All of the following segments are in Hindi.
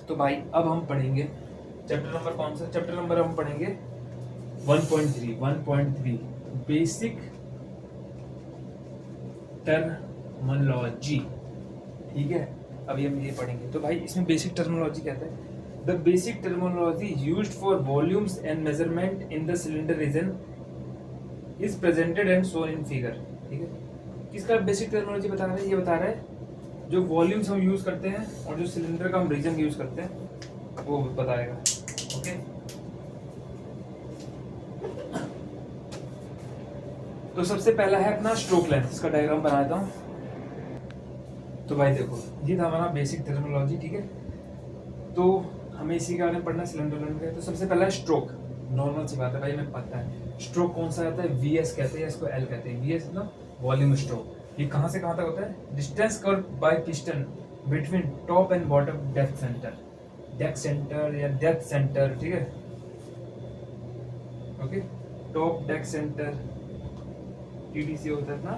तो भाई अब हम पढ़ेंगे चैप्टर नंबर कौन सा? चैप्टर नंबर हम पढ़ेंगे 1.3 बेसिक टर्मिनोलॉजी। ठीक है, अभी हम ये पढ़ेंगे। तो भाई इसमें बेसिक टर्मिनोलॉजी कहता है the basic terminology used for volumes and measurement in the cylinder region is presented and shown in figure. ठीक है, किसका बेसिक टर्मिनोलॉजी बता रहा है? ये बता रहा है जो वॉल्यूम्स हम यूज करते हैं और जो सिलेंडर का हम रीजन यूज करते हैं वो बताएगा। ओके, तो सबसे पहला है अपना स्ट्रोक लेंथ। इसका डायग्राम बना देता हूँ। तो भाई देखो, ये था हमारा बेसिक टर्मिनोलॉजी। ठीक है, तो हमें इसी के बारे में पढ़ना सिलेंडर का। तो सबसे पहला है स्ट्रोक। नॉर्मल सी बात है भाई, हमें पता है स्ट्रोक कौन सा आता है। वीएस कहते हैं, इसको एल कहते हैं। वीएस मतलब वॉल्यूम स्ट्रोक। ये कहाँ से कहाँ तक होता है? Distance covered by piston between top and bottom depth centre. Depth centre या डेप्थ सेंटर, ठीक है। Okay, top depth centre TDC होता है ना,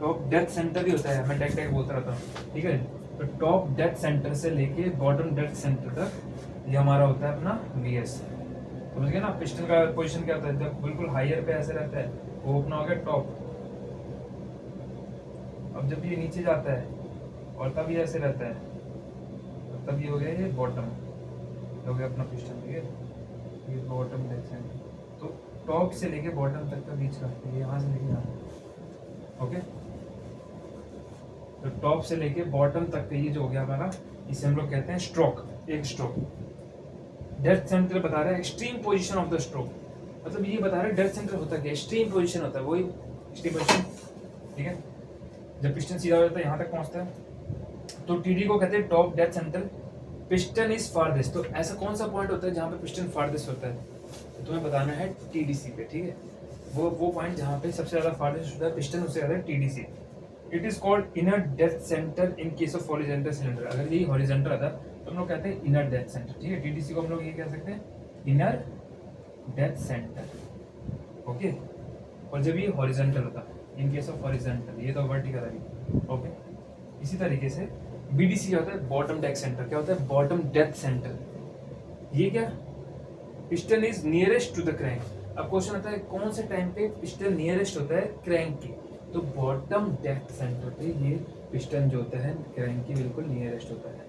टॉप डेप्थ सेंटर भी होता है। मैं डेक डेक बोलता रहता हूँ। ठीक है, तो टॉप डेप्थ सेंटर से लेके बॉटम डेप्थ सेंटर तक ये हमारा होता है अपना वीएस। समझ गए ना? पिस्टन का पोजीशन क्या होता है? जब बिल्कुल हायर पे ऐसे रहता है वो अपना हो गया टॉप। अब जब ये नीचे जाता है और तब ये ऐसे रहता है तो तब ये हो गया ये बॉटम, हो गया अपना पिस्टन। ठीक है, ये बॉटम डेप्थ सेंटर। तो टॉप से लेके बॉटम तक का बीच का यहाँ से लेके यहाँ। ओके, तो टॉप से लेके बॉटम तक का ये जो हो गया हमारा, इसे हम लोग कहते हैं स्ट्रोक। एक स्ट्रोक। डेप्थ सेंटर बता रहा है extreme position of the stroke. मतलब ये बता रहा है डेप्थ सेंटर होता क्या? एक्सट्रीम पोजीशन होता है, वही एक्सट्रीम पोजीशन। ठीक है, जब पिस्टन सीधा हो जाता है यहाँ तक पहुँचता है तो टीडी को कहते हैं top depth centre. Piston is farthest. तो ऐसा कौन सा पॉइंट होता है जहाँ पे पिस्टन फारदेस्ट होता है? तो तुम्हें बताना है टीडीसी पे। ठीक है, वो पॉइंट जहाँ पे सबसे ज्यादा फारदेस्ट होता है पिस्टन, उसे कहते हैं TDC. It is called inner depth centre in case of horizontal cylinder. अगर ये हॉरिजॉन्टल आता तो हम लोग कहते हैं इनर डेप्थ सेंटर। ठीक है, टीडीसी को हम लोग ये कह सकते हैं इनर डेप्थ सेंटर। ओके, और जब ये हॉरिजॉन्टल होता इन केस ऑफ हॉरिजॉन्टल, ये तो वर्टिकल है। ओके, इसी तरीके से बीडीसी क्या होता है? Bottom depth centre. क्या होता है? Bottom depth centre. ये क्या? Piston is nearest to the crank. अब क्वेश्चन आता है कौन से टाइम पे पिस्टन नियरेस्ट होता है क्रैंक के? तो बॉटम डेप्थ सेंटर पे ये पिस्टन जो होता है क्रैंक के बिल्कुल नियरेस्ट होता है।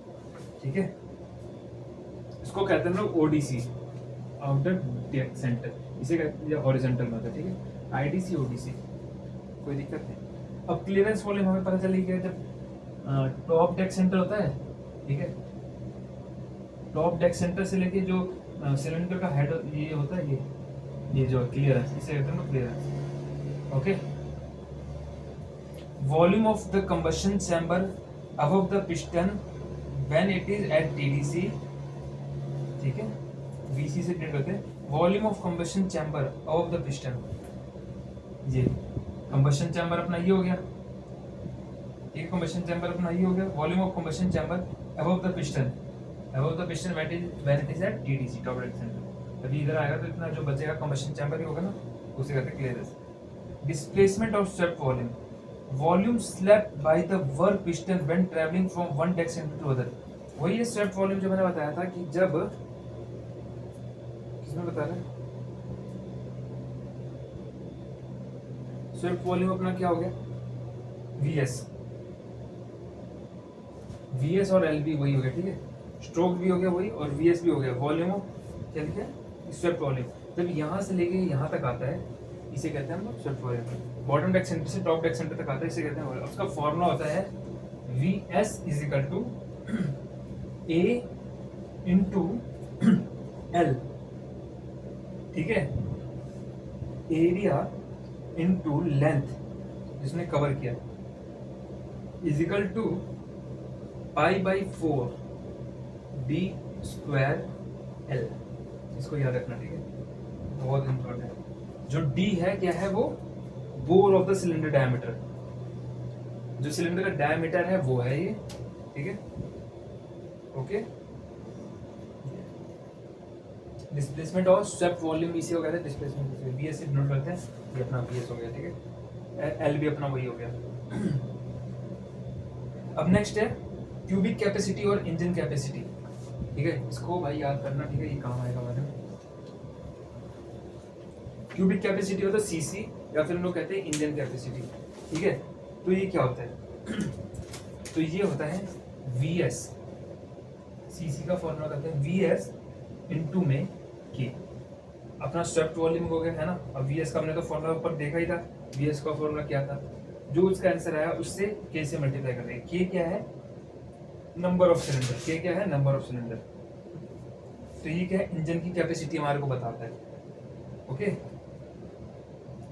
ठीक है, इसको कहते हैं लोग ओडीसी, आउटर डेप्थ सेंटर। इसे कहते हैं हॉरिजॉन्टल में होता है। ठीक है, आईडीसी ओडीसी कोई दिक्कत नहीं। अब क्लियरेंस वॉल्यूम हमें पता चली गया जब टॉप डेप्थ सेंटर होता है। ठीक है, टॉप डेप्थ सेंटर से लेके जो सिलेंडर का हेड ये होता है, ये जो क्लियरेंस, इसे कहते हैं clearance. Okay, volume of the combustion chamber above the piston when it is at TDC. ठीक है, वीसी से डिनोट करते हैं volume of combustion chamber above the piston. ये कंबशन चैम्बर अपना ये हो गया। ठीक है, कंबशन चैम्बर अपना ये हो गया। Volume of combustion chamber above the piston, above the piston when it is at TDC, top depth centre. अभी इधर आएगा तो इतना जो बचेगा कंबशन चैम्बर ही होगा ना, उसे कहते हैं clearance. Displacement of swept volume, volume swept by the work piston when travelling from one depth centre to other. वही है स्वेप्ट वॉल्यूम जो मैंने बताया था कि जब किसमें बता रहा है स्वेप्ट वॉल्यूम अपना क्या हो गया? वीएस। वीएस और एलबी वही हो गया। ठीक है, स्ट्रोक भी हो गया वही और वीएस भी हो गया। वॉल्यूम ऑफ क्या लिखा है? Swept volume. जब यहाँ से लेके यहाँ तक आता है इसे कहते हैं हम लोग swept volume. Bottom depth centre से टॉप डेप्थ सेंटर तक आता है, इसे कहते हैं वॉल्यूम। उसका फॉर्मूला होता है VS is equal to A into L. ठीक है, एरिया इंटू लेंथ जिसने कवर किया is equal to pi by 4 D square L. इसको याद रखना। ठीक है, बहुत इंपॉर्टेंट है। जो डी है क्या है? वो bore of the cylinder diameter. जो सिलेंडर का डायमीटर है वो है ये। ठीक है, ओके। डिस्प्लेसमेंट और स्वेप्ट वॉल्यूम इसी हो गया था। डिस्प्लेसमेंट वीएस से डिनोट करते हैं, ये अपना वीएस हो गया। ठीक है, एल भी अपना वही हो गया। अब नेक्स्ट है क्यूबिक कैपेसिटी और इंजन कैपेसिटी। ठीक है, इसको भाई याद करना, ठीक है, ये काम आएगा बाद में। क्यूबिक कैपेसिटी होता है सीसी, या फिर हम लोग कहते हैं इंजन कैपेसिटी, ठीक है। तो ये क्या होता है तो ये होता है वीएस, सीसी का फॉर्मूला कहते हैं वीएस इनटू में के, अपना स्वेप्ट वॉल्यूम हो गया है ना। अब वीएस का हमने तो फॉर्मूला ऊपर देखा ही था, वीएस का फॉर्मूला क्या था, जो उसका आंसर आया उससे के से मल्टीप्लाई कर देंगे। के क्या है, नंबर ऑफ सिलेंडर, के क्या है, नंबर ऑफ सिलेंडर। तो ये क्या है, इंजन की कैपेसिटी हमारे को बताता है। ओके,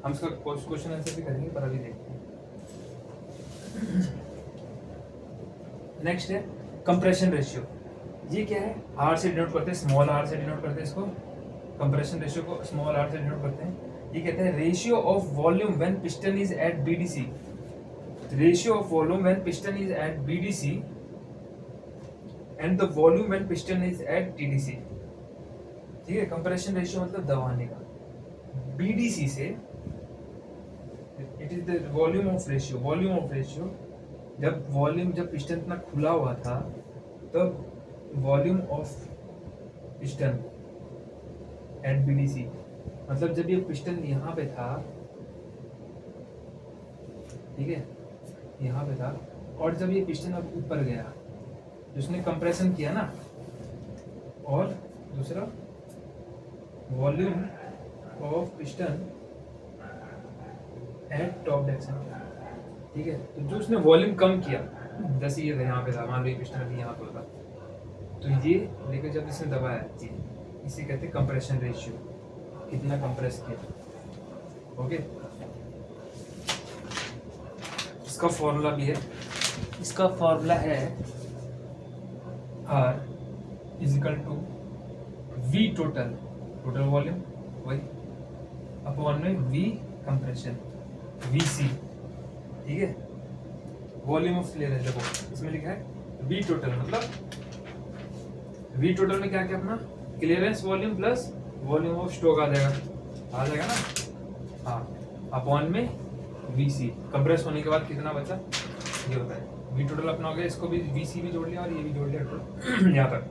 हम इसका क्वेश्चन आंसर भी करेंगे, पर अभी देखते हैं। नेक्स्ट है कंप्रेशन रेशियो। ये क्या है, आर से डिनोट करते हैं, स्मॉल आर से डिनोट करते हैं इसको, कंप्रेशन रेशियो को स्मॉल आर से डिनोट करते हैं। ये कहते हैं ratio of volume when piston is at BDC, ratio of volume when piston is at BDC and the volume when piston is at TDC. ठीक है, कंप्रेशन रेशियो मतलब दबाने का, बीडीसी से it is the volume of ratio, volume of ratio जब पिस्टन इतना खुला हुआ था तब volume of piston at BDC, मतलब जब ये पिस्टन यहाँ पे था, ठीक है, यहाँ पे था, और जब ये पिस्टन अब ऊपर गया, जिसने कंप्रेशन किया ना, और दूसरा volume of piston eight top dead centre, ठीक है। तो जो उसने वॉल्यूम कम किया, जैसे ये यहाँ पे था, मान लो ये पिस्टन अभी यहाँ पे होता, तो ये लेकर जब इसने दबाया जी, इसे कहते हैं कंप्रेशन रेशियो, कितना कंप्रेस किया। ओके, इसका फॉर्मूला भी है, इसका फॉर्मूला है R equal to V total, total volume वही अपॉन में V कंप्रेशन VC, ठीक है। वॉल्यूम ऑफ क्लियरेंस देखो इसमें लिखा है V टोटल, मतलब V टोटल में क्या क्या अपना clearance volume plus volume of stroke आ जाएगा ना, हाँ, अपॉन में VC, कंप्रेस होने के बाद कितना बचा, ये होता है V टोटल अपना हो गया, इसको भी VC भी जोड़ लिया और ये भी जोड़ लिया टोटल यहाँ तक,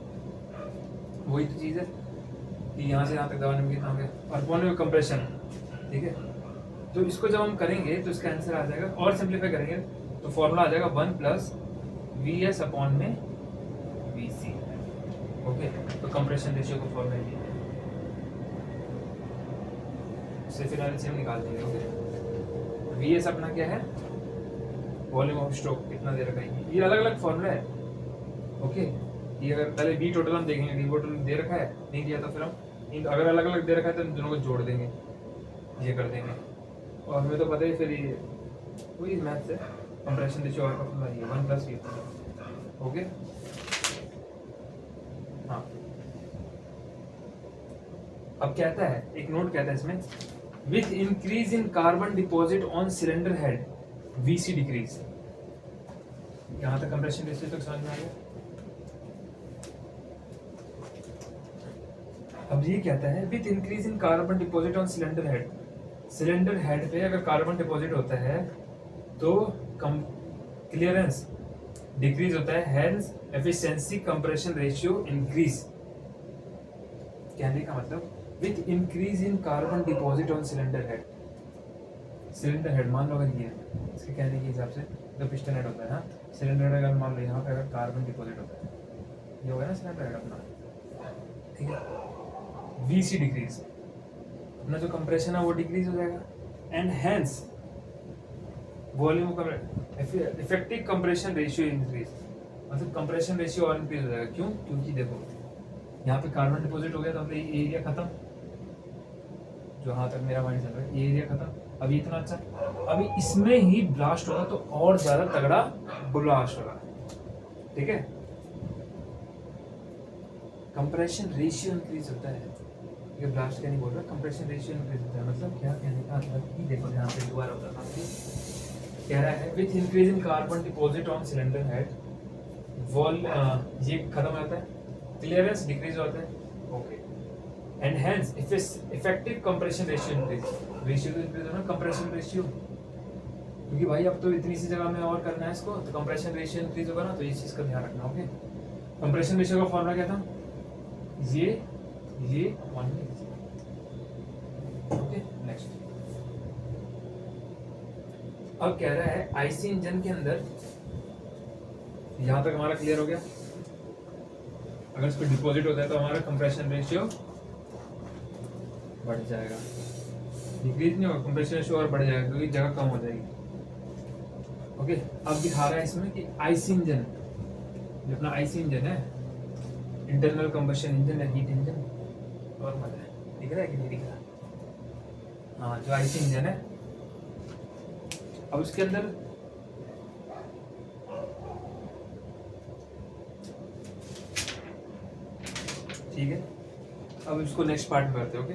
वही तो चीज़ है कि यहाँ से यहाँ तक दबाने में कितना हो गया, और अपॉन में कंप्रेशन, ठीक है। तो इसको जब हम करेंगे तो इसका आंसर आ जाएगा, और सिंप्लीफाई करेंगे तो फॉर्मूला आ जाएगा 1 प्लस VS अपॉन में VC। ओके, तो कंप्रेशन रेशियो को फॉर्मूला ये से फिर हम निकाल देंगे। ओके, VS अपना क्या है, वॉल्यूम ऑफ स्ट्रोक कितना दे रखा है, ये अलग अलग फॉर्मूला है। ओके, ये अगर पहले V टोटल हम देखेंगे, V टोटल दे रखा है, नहीं दिया तो फिर हम अगर अलग अलग दे रखा है तो इन दोनों को जोड़ देंगे, ये कर देंगे, और हमें तो पता ही फिर ये वही मैथ से कंप्रेशन रेशियो और का फॉर्मूला ये 1 प्लस V। ओके, हाँ, अब कहता है, एक नोट कहता है इसमें, with increase in carbon deposit on cylinder head VC decrease. यहाँ तक कंप्रेशन रेशियो तक समझ में आ गया। अब ये कहता है with increase in carbon deposit on cylinder head, cylinder head पे अगर कार्बन डिपॉजिट होता है तो क्लियरेंस डिक्रीज होता है, hence efficiency compression ratio increase. कहने का मतलब with increase in carbon deposit on cylinder head, cylinder head मान लो अगर ये है, इसके कहने के हिसाब से तो पिस्टन हेड होता है ना, सिलेंडर हेड अगर मान लो यहाँ पे अगर कार्बन डिपॉजिट होता है, ये होगा ना सिलेंडर हेड अपना, ठीक है। VC डिक्रीज, अपना जो कंप्रेशन है वो डिक्रीज हो जाएगा, एंड हेंस वॉल्यूम का इफेक्टिव कंप्रेशन रेशियो इंक्रीज, मतलब कंप्रेशन रेशियो और इंक्रीज हो जाएगा। क्यों? क्योंकि देखो यहाँ पे कार्बन डिपॉजिट हो गया तो अब ये एरिया खत्म, जो यहाँ तक मेरा माइंड चल रहा है, ये एरिया खत्म, अभी इतना अच्छा, अभी इसमें ही ब्लास्ट होगा तो और ज्यादा तगड़ा ब्लास्ट होगा, ठीक है। कंप्रेशन रेशियो इंक्रीज होता है, ये ब्लास्ट क्या नहीं बोल रहा, कंप्रेशन रेशियो इंक्रीज होता है, मतलब क्या कहने का मतलब कि देखो यहाँ पे दोबारा बताना कह रहा है with increase in carbon deposit on cylinder head wall, ये खत्म हो जाता है, क्लियरेंस डिक्रीज होता है, okay, and hence effective compression ratio increase, ratio तो इंक्रीज होना, कंप्रेशन रेशियो, क्योंकि भाई अब तो इतनी सी जगह में और करना है इसको, तो कंप्रेशन रेशियो इंक्रीज होगा ना, तो इस चीज का ध्यान रखना। ओके, कंप्रेशन रेशियो का फॉर्मूला क्या था, ये 1 में। Okay next. अब कह रहा है आईसी इंजन के अंदर, यहां तक हमारा क्लियर हो गया। अगर इस पर डिपॉजिट होता है तो हमारा कंप्रेशन रेशियो बढ़ जाएगा, डिक्रीज नहीं होगा, कंप्रेशन रेशियो और बढ़ जाएगा क्योंकि जगह कम हो जाएगी। ओके, अब दिखा रहा है इसमें कि आईसी इंजन, जो अपना आईसी इंजन है, इंटरनल कंबशन इंजन है, हीट इंजन, और मत है, दिख रहा है कि नहीं दिख रहा? हाँ, जो आईसी इंजन है, अब उसके अंदर ठीक है। अब इसको नेक्स्ट पार्ट में करते हैं। ओके।